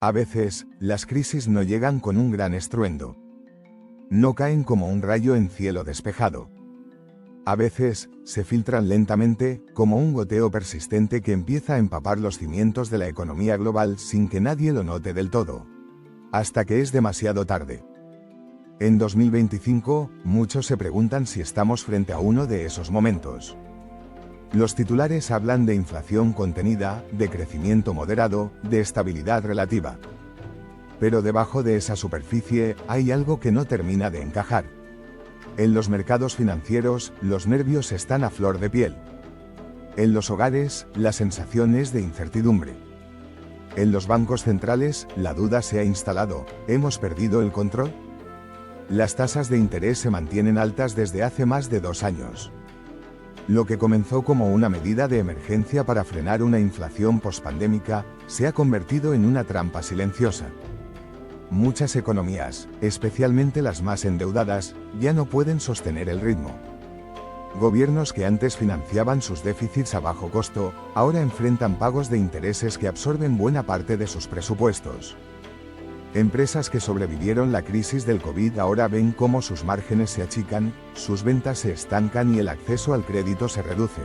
A veces, las crisis no llegan con un gran estruendo. No caen como un rayo en cielo despejado. A veces, se filtran lentamente, como un goteo persistente que empieza a empapar los cimientos de la economía global sin que nadie lo note del todo. Hasta que es demasiado tarde. En 2025, muchos se preguntan si estamos frente a uno de esos momentos. Los titulares hablan de inflación contenida, de crecimiento moderado, de estabilidad relativa. Pero debajo de esa superficie, hay algo que no termina de encajar. En los mercados financieros, los nervios están a flor de piel. En los hogares, la sensación es de incertidumbre. En los bancos centrales, la duda se ha instalado. ¿Hemos perdido el control? Las tasas de interés se mantienen altas desde hace más de 2 años. Lo que comenzó como una medida de emergencia para frenar una inflación pospandémica, se ha convertido en una trampa silenciosa. Muchas economías, especialmente las más endeudadas, ya no pueden sostener el ritmo. Gobiernos que antes financiaban sus déficits a bajo costo, ahora enfrentan pagos de intereses que absorben buena parte de sus presupuestos. Empresas que sobrevivieron la crisis del COVID ahora ven cómo sus márgenes se achican, sus ventas se estancan y el acceso al crédito se reduce.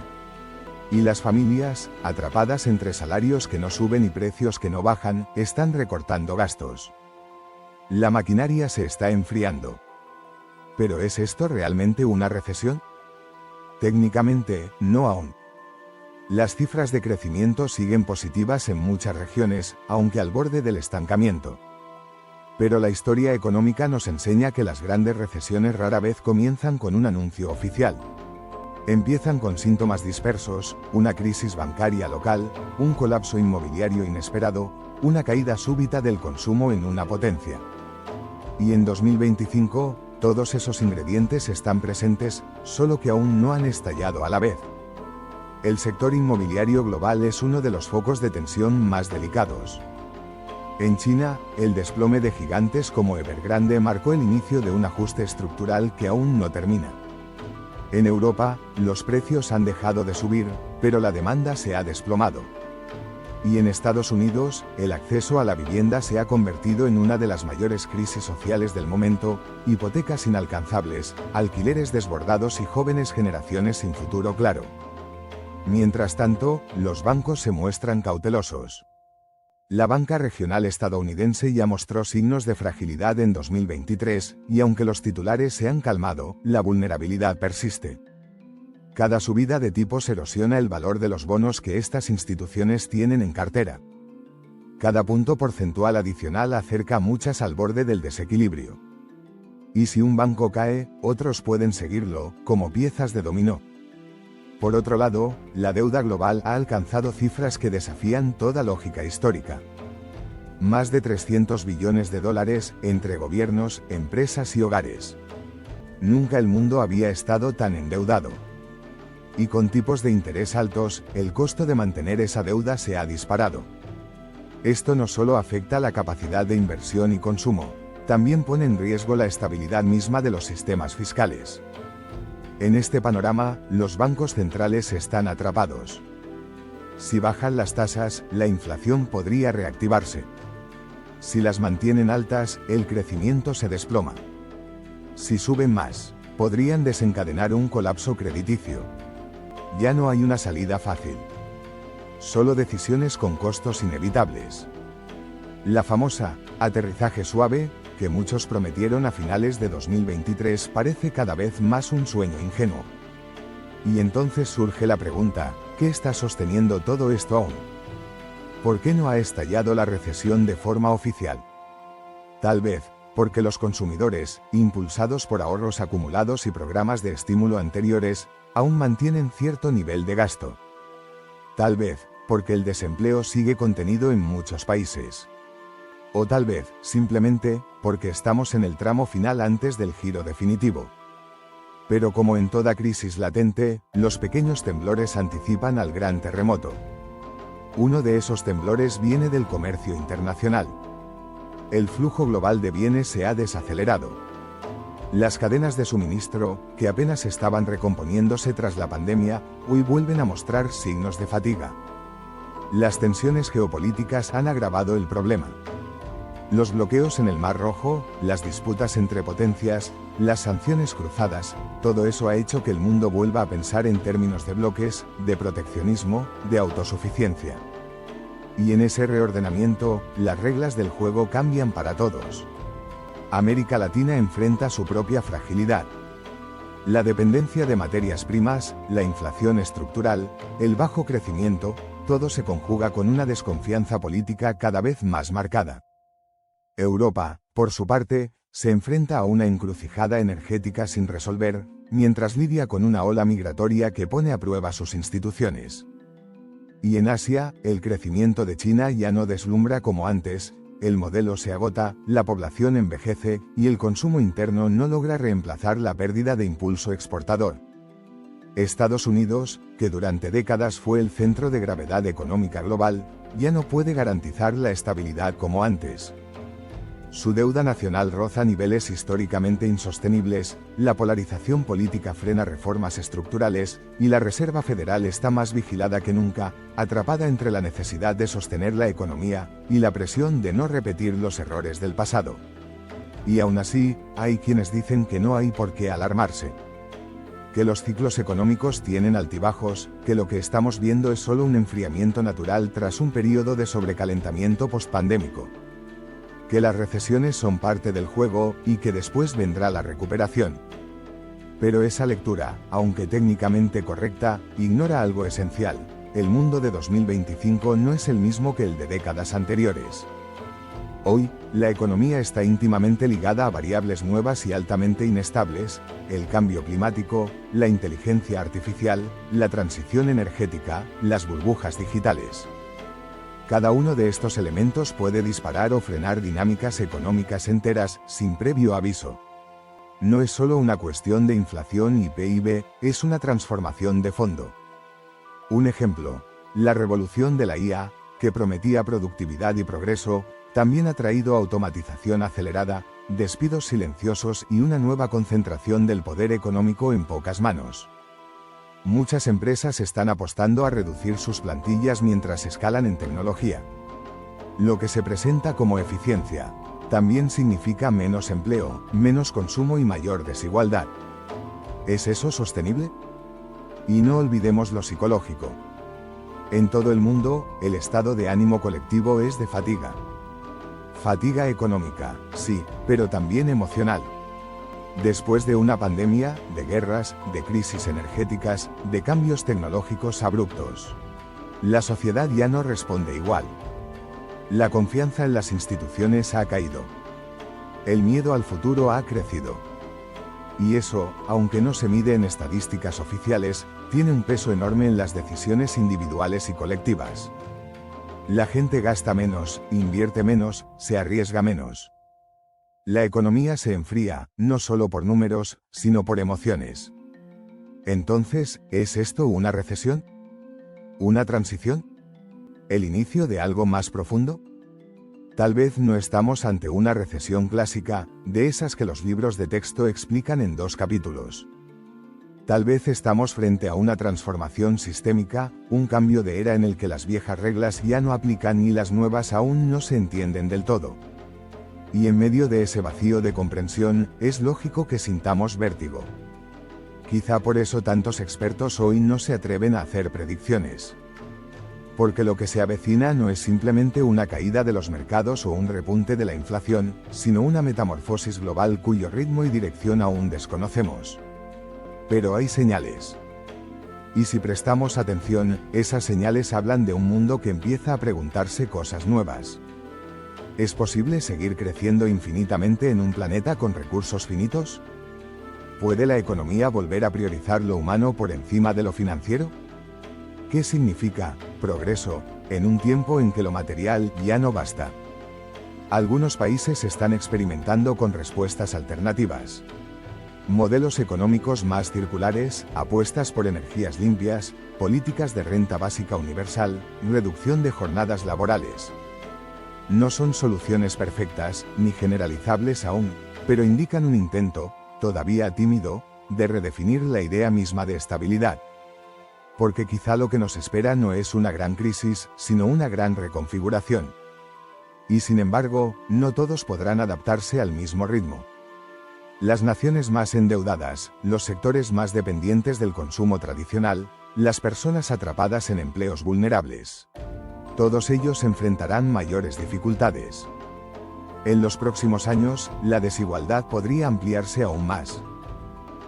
Y las familias, atrapadas entre salarios que no suben y precios que no bajan, están recortando gastos. La maquinaria se está enfriando. ¿Pero es esto realmente una recesión? Técnicamente, no aún. Las cifras de crecimiento siguen positivas en muchas regiones, aunque al borde del estancamiento. Pero la historia económica nos enseña que las grandes recesiones rara vez comienzan con un anuncio oficial. Empiezan con síntomas dispersos, una crisis bancaria local, un colapso inmobiliario inesperado, una caída súbita del consumo en una potencia. Y en 2025, todos esos ingredientes están presentes, solo que aún no han estallado a la vez. El sector inmobiliario global es uno de los focos de tensión más delicados. En China, el desplome de gigantes como Evergrande marcó el inicio de un ajuste estructural que aún no termina. En Europa, los precios han dejado de subir, pero la demanda se ha desplomado. Y en Estados Unidos, el acceso a la vivienda se ha convertido en una de las mayores crisis sociales del momento, hipotecas inalcanzables, alquileres desbordados y jóvenes generaciones sin futuro claro. Mientras tanto, los bancos se muestran cautelosos. La banca regional estadounidense ya mostró signos de fragilidad en 2023, y aunque los titulares se han calmado, la vulnerabilidad persiste. Cada subida de tipos erosiona el valor de los bonos que estas instituciones tienen en cartera. Cada punto porcentual adicional acerca a muchas al borde del desequilibrio. Y si un banco cae, otros pueden seguirlo, como piezas de dominó. Por otro lado, la deuda global ha alcanzado cifras que desafían toda lógica histórica. Más de 300 billones de dólares entre gobiernos, empresas y hogares. Nunca el mundo había estado tan endeudado. Y con tipos de interés altos, el costo de mantener esa deuda se ha disparado. Esto no solo afecta la capacidad de inversión y consumo, también pone en riesgo la estabilidad misma de los sistemas fiscales. En este panorama, los bancos centrales están atrapados. Si bajan las tasas, la inflación podría reactivarse. Si las mantienen altas, el crecimiento se desploma. Si suben más, podrían desencadenar un colapso crediticio. Ya no hay una salida fácil. Solo decisiones con costos inevitables. La famosa aterrizaje suave, que muchos prometieron a finales de 2023, parece cada vez más un sueño ingenuo. Y entonces surge la pregunta, ¿qué está sosteniendo todo esto aún? ¿Por qué no ha estallado la recesión de forma oficial? Tal vez, porque los consumidores, impulsados por ahorros acumulados y programas de estímulo anteriores, aún mantienen cierto nivel de gasto. Tal vez, porque el desempleo sigue contenido en muchos países. O tal vez, simplemente, porque estamos en el tramo final antes del giro definitivo. Pero como en toda crisis latente, los pequeños temblores anticipan al gran terremoto. Uno de esos temblores viene del comercio internacional. El flujo global de bienes se ha desacelerado. Las cadenas de suministro, que apenas estaban recomponiéndose tras la pandemia, hoy vuelven a mostrar signos de fatiga. Las tensiones geopolíticas han agravado el problema. Los bloqueos en el Mar Rojo, las disputas entre potencias, las sanciones cruzadas, todo eso ha hecho que el mundo vuelva a pensar en términos de bloques, de proteccionismo, de autosuficiencia. Y en ese reordenamiento, las reglas del juego cambian para todos. América Latina enfrenta su propia fragilidad. La dependencia de materias primas, la inflación estructural, el bajo crecimiento, todo se conjuga con una desconfianza política cada vez más marcada. Europa, por su parte, se enfrenta a una encrucijada energética sin resolver, mientras lidia con una ola migratoria que pone a prueba sus instituciones. Y en Asia, el crecimiento de China ya no deslumbra como antes, el modelo se agota, la población envejece, y el consumo interno no logra reemplazar la pérdida de impulso exportador. Estados Unidos, que durante décadas fue el centro de gravedad económica global, ya no puede garantizar la estabilidad como antes. Su deuda nacional roza niveles históricamente insostenibles, la polarización política frena reformas estructurales, y la Reserva Federal está más vigilada que nunca, atrapada entre la necesidad de sostener la economía y la presión de no repetir los errores del pasado. Y aún así, hay quienes dicen que no hay por qué alarmarse. Que los ciclos económicos tienen altibajos, que lo que estamos viendo es solo un enfriamiento natural tras un periodo de sobrecalentamiento postpandémico. Que las recesiones son parte del juego y que después vendrá la recuperación. Pero esa lectura, aunque técnicamente correcta, ignora algo esencial. El mundo de 2025 no es el mismo que el de décadas anteriores. Hoy, la economía está íntimamente ligada a variables nuevas y altamente inestables: el cambio climático, la inteligencia artificial, la transición energética, las burbujas digitales. Cada uno de estos elementos puede disparar o frenar dinámicas económicas enteras, sin previo aviso. No es solo una cuestión de inflación y PIB, es una transformación de fondo. Un ejemplo: la revolución de la IA, que prometía productividad y progreso, también ha traído automatización acelerada, despidos silenciosos y una nueva concentración del poder económico en pocas manos. Muchas empresas están apostando a reducir sus plantillas mientras escalan en tecnología. Lo que se presenta como eficiencia, también significa menos empleo, menos consumo y mayor desigualdad. ¿Es eso sostenible? Y no olvidemos lo psicológico. En todo el mundo, el estado de ánimo colectivo es de fatiga. Fatiga económica, sí, pero también emocional. Después de una pandemia, de guerras, de crisis energéticas, de cambios tecnológicos abruptos, la sociedad ya no responde igual. La confianza en las instituciones ha caído. El miedo al futuro ha crecido. Y eso, aunque no se mide en estadísticas oficiales, tiene un peso enorme en las decisiones individuales y colectivas. La gente gasta menos, invierte menos, se arriesga menos. La economía se enfría, no solo por números, sino por emociones. Entonces, ¿es esto una recesión? ¿Una transición? ¿El inicio de algo más profundo? Tal vez no estamos ante una recesión clásica, de esas que los libros de texto explican en 2 capítulos. Tal vez estamos frente a una transformación sistémica, un cambio de era en el que las viejas reglas ya no aplican y las nuevas aún no se entienden del todo. Y en medio de ese vacío de comprensión, es lógico que sintamos vértigo. Quizá por eso tantos expertos hoy no se atreven a hacer predicciones. Porque lo que se avecina no es simplemente una caída de los mercados o un repunte de la inflación, sino una metamorfosis global cuyo ritmo y dirección aún desconocemos. Pero hay señales. Y si prestamos atención, esas señales hablan de un mundo que empieza a preguntarse cosas nuevas. ¿Es posible seguir creciendo infinitamente en un planeta con recursos finitos? ¿Puede la economía volver a priorizar lo humano por encima de lo financiero? ¿Qué significa progreso en un tiempo en que lo material ya no basta? Algunos países están experimentando con respuestas alternativas. Modelos económicos más circulares, apuestas por energías limpias, políticas de renta básica universal, reducción de jornadas laborales. No son soluciones perfectas, ni generalizables aún, pero indican un intento, todavía tímido, de redefinir la idea misma de estabilidad. Porque quizá lo que nos espera no es una gran crisis, sino una gran reconfiguración. Y sin embargo, no todos podrán adaptarse al mismo ritmo. Las naciones más endeudadas, los sectores más dependientes del consumo tradicional, las personas atrapadas en empleos vulnerables. Todos ellos enfrentarán mayores dificultades. En los próximos años, la desigualdad podría ampliarse aún más.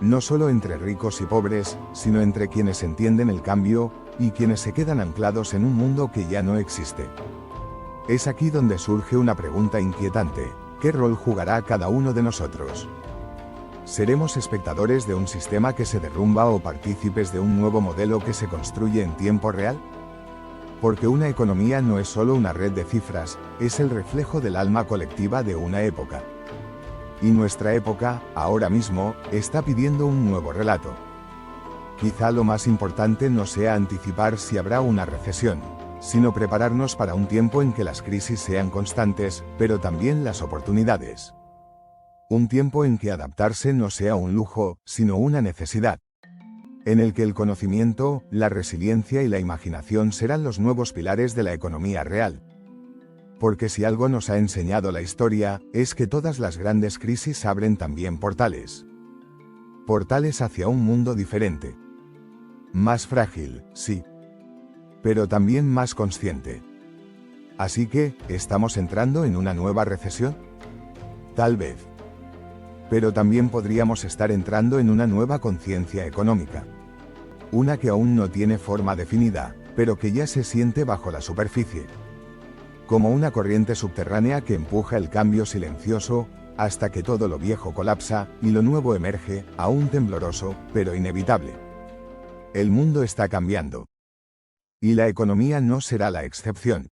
No solo entre ricos y pobres, sino entre quienes entienden el cambio y quienes se quedan anclados en un mundo que ya no existe. Es aquí donde surge una pregunta inquietante: ¿qué rol jugará cada uno de nosotros? ¿Seremos espectadores de un sistema que se derrumba o partícipes de un nuevo modelo que se construye en tiempo real? Porque una economía no es solo una red de cifras, es el reflejo del alma colectiva de una época. Y nuestra época, ahora mismo, está pidiendo un nuevo relato. Quizá lo más importante no sea anticipar si habrá una recesión, sino prepararnos para un tiempo en que las crisis sean constantes, pero también las oportunidades. Un tiempo en que adaptarse no sea un lujo, sino una necesidad. En el que el conocimiento, la resiliencia y la imaginación serán los nuevos pilares de la economía real. Porque si algo nos ha enseñado la historia, es que todas las grandes crisis abren también portales. Portales hacia un mundo diferente. Más frágil, sí. Pero también más consciente. Así que, ¿estamos entrando en una nueva recesión? Tal vez. Pero también podríamos estar entrando en una nueva conciencia económica. Una que aún no tiene forma definida, pero que ya se siente bajo la superficie. Como una corriente subterránea que empuja el cambio silencioso, hasta que todo lo viejo colapsa y lo nuevo emerge, aún tembloroso, pero inevitable. El mundo está cambiando. Y la economía no será la excepción.